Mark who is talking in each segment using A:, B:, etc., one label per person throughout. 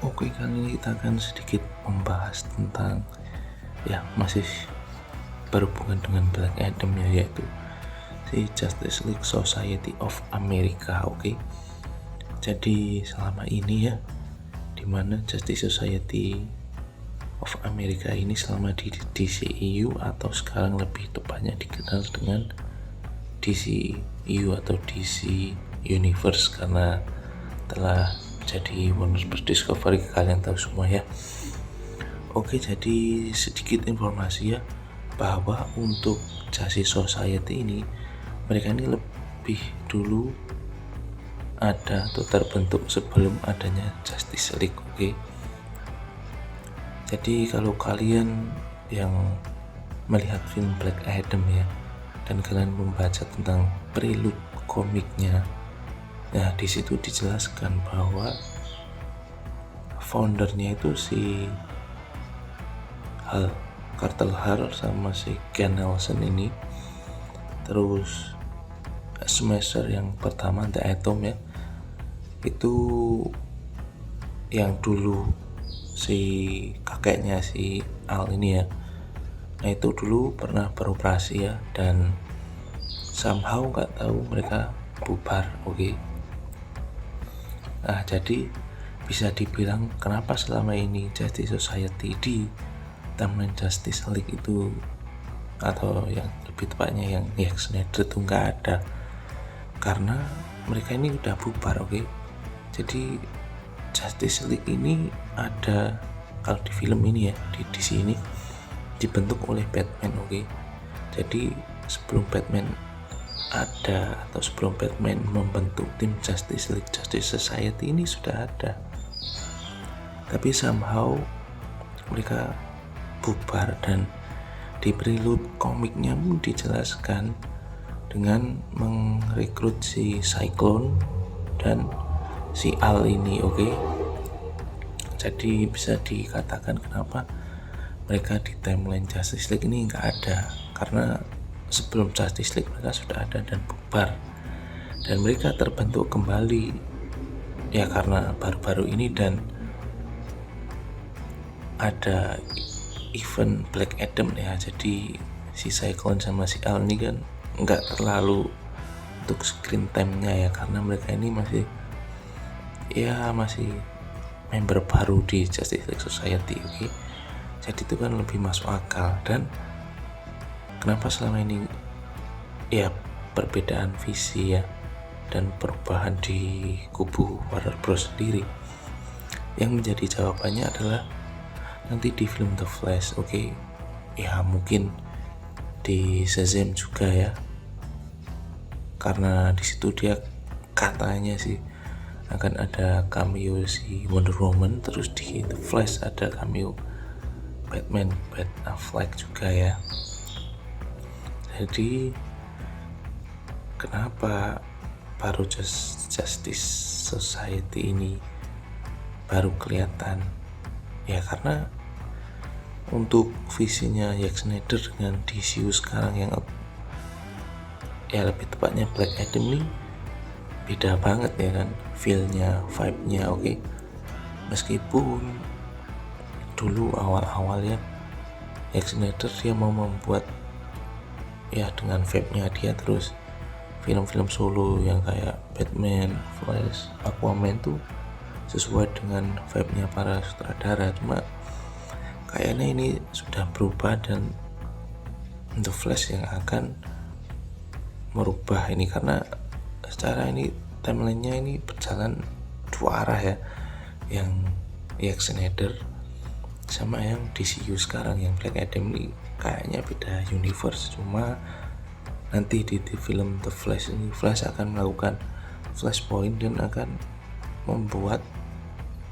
A: Oke, kali ini kita akan sedikit membahas tentang masih berhubungan dengan Black Adam yaitu si Justice League Society of America. Oke. Jadi selama ini dimana Justice Society of America ini selama di DCEU atau sekarang lebih tepatnya dikenal dengan DCEU atau DC Universe karena telah jadi Warner Bros Discovery, kalian tahu semua ya. Oke, jadi sedikit informasi bahwa untuk Justice Society ini mereka ini lebih dulu ada atau terbentuk sebelum adanya Justice League. Oke. Jadi kalau kalian yang melihat film Black Adam dan kalian membaca tentang prelude komiknya, di situ dijelaskan bahwa foundernya itu si Carter Hart sama si Ken Nelson ini. Terus Smasher yang pertama, The Atom itu yang dulu si kakeknya si Al ini Nah itu dulu pernah beroperasi dan somehow nggak tahu mereka bubar. Oke. Nah, jadi bisa dibilang kenapa selama ini Justice Society di timeline Justice League itu, atau yang lebih tepatnya yang Zack Snyder itu nggak ada, karena mereka ini udah bubar. Oke. Jadi Justice League ini ada kalau di film ini di sini dibentuk oleh Batman. Oke. Jadi sebelum Batman ada atau sebelum Batman membentuk tim Justice League Justice Society ini sudah ada, tapi somehow mereka bubar. Dan di prelude komiknya pun dijelaskan dengan merekrut si Cyclone dan si Al ini. Oke. Jadi bisa dikatakan kenapa mereka di timeline Justice League ini nggak ada, karena sebelum Justice League mereka sudah ada dan bubar, dan mereka terbentuk kembali karena baru-baru ini dan ada event Black Adam jadi si Cyclone sama si Al ini kan nggak terlalu untuk screen time-nya karena mereka ini masih member baru di Justice League Society. Oke. Jadi itu kan lebih masuk akal. Dan kenapa selama ini perbedaan visi dan perubahan di kubu Warner Bros sendiri, yang menjadi jawabannya adalah nanti di film The Flash. Oke. Mungkin di Shazam juga karena di situ dia katanya sih akan ada cameo si Wonder Woman. Terus di The Flash ada cameo Batman, Ben Affleck juga Jadi kenapa baru Justice Society ini baru kelihatan karena untuk visinya Zack Snyder dengan DCU sekarang yang lebih tepatnya Black Adam ini beda banget kan, feel-nya, vibe-nya. Oke. Meskipun dulu awal-awal Zack Snyder dia mau membuat dengan vibe-nya dia, terus film-film solo yang kayak Batman, Flash, Aquaman tuh sesuai dengan vibe-nya para sutradara. Cuma kayaknya ini sudah berubah dan The Flash yang akan merubah ini, karena secara ini timeline-nya ini berjalan dua arah yang Zack Snyder sama yang DCU sekarang yang Black Adam ini kayaknya beda universe. Cuma nanti di film The Flash ini Flash akan melakukan flashpoint dan akan membuat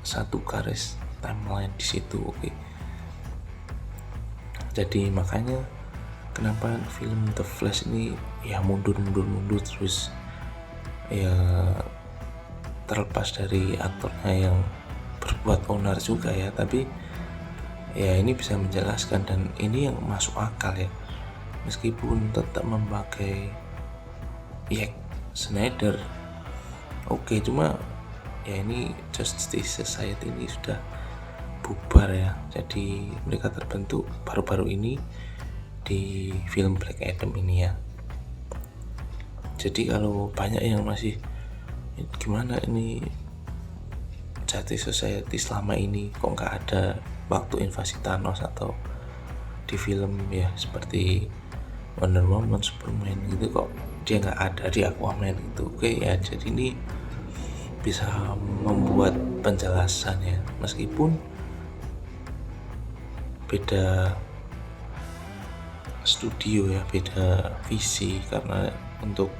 A: satu garis timeline di situ. Oke. Jadi makanya kenapa film The Flash ini mundur terus terlepas dari aktornya yang berbuat onar juga tapi ini bisa menjelaskan dan ini yang masuk akal meskipun tetap memakai Zack Snyder. Oke, cuma ya ini Justice Society ini sudah bubar ya. Jadi mereka terbentuk baru-baru ini di film Black Adam ini ya. Jadi kalau banyak yang masih gimana ini Justice Society selama ini kok nggak ada waktu invasi Thanos atau di film ya seperti Wonder Woman, Superman gitu, kok dia nggak ada di Aquaman gitu. Oke ya, jadi ini bisa membuat penjelasan ya, meskipun beda studio ya, beda visi karena untuk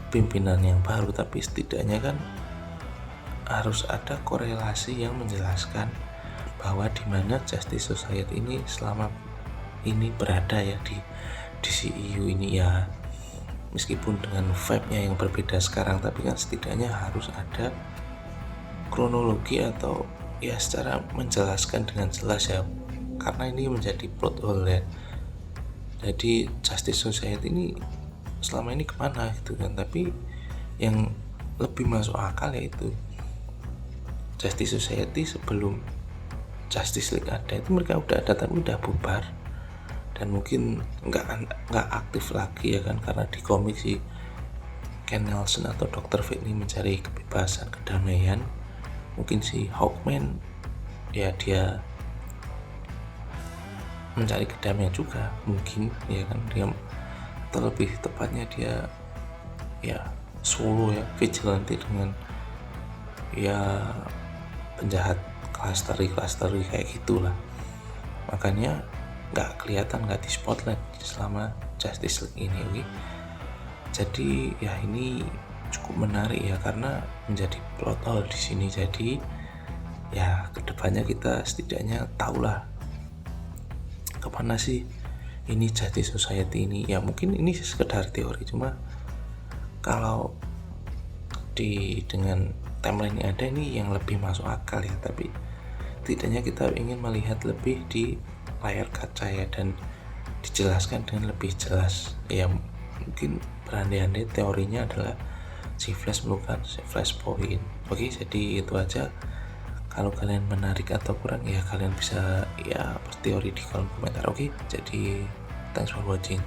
A: pimpinan yang baru, tapi setidaknya kan harus ada korelasi yang menjelaskan bahwa di mana Justice Society ini selama ini berada ya di DCEU ini ya, meskipun dengan vibe-nya yang berbeda sekarang, tapi kan setidaknya harus ada kronologi atau ya secara menjelaskan dengan jelas ya, karena ini menjadi plot hole ya. Jadi Justice Society ini selama ini kemana gitu kan, tapi yang lebih masuk akal yaitu Justice Society sebelum Justice League ada itu mereka udah ada tapi udah bubar dan mungkin nggak aktif lagi ya kan, karena di komik si Ken Nelson atau Dr. Fate ini mencari kebebasan, kedamaian. Mungkin si Hawkman ya dia mencari kedamaian juga mungkin ya kan, dia atau lebih tepatnya dia ya solo ya, vigilante dengan ya penjahat klasteri kayak gitulah, makanya nggak kelihatan, nggak di spotlight selama Justice League ini. Oke. Jadi ya ini cukup menarik ya karena menjadi plot hole di sini. Jadi ya kedepannya kita setidaknya tahulah kemana sih ini Justice Society ini. Ya mungkin ini sekedar teori, cuma kalau dengan timeline yang ada ini yang lebih masuk akal ya, tapi setidaknya kita ingin melihat lebih di layar kaca ya dan dijelaskan dengan lebih jelas ya. Mungkin berandai-andai teorinya adalah si Flash menemukan si Flashpoint. Oke, jadi itu aja. Kalau kalian menarik atau kurang ya kalian bisa ya berteori di kolom komentar. Oke, jadi thanks for watching.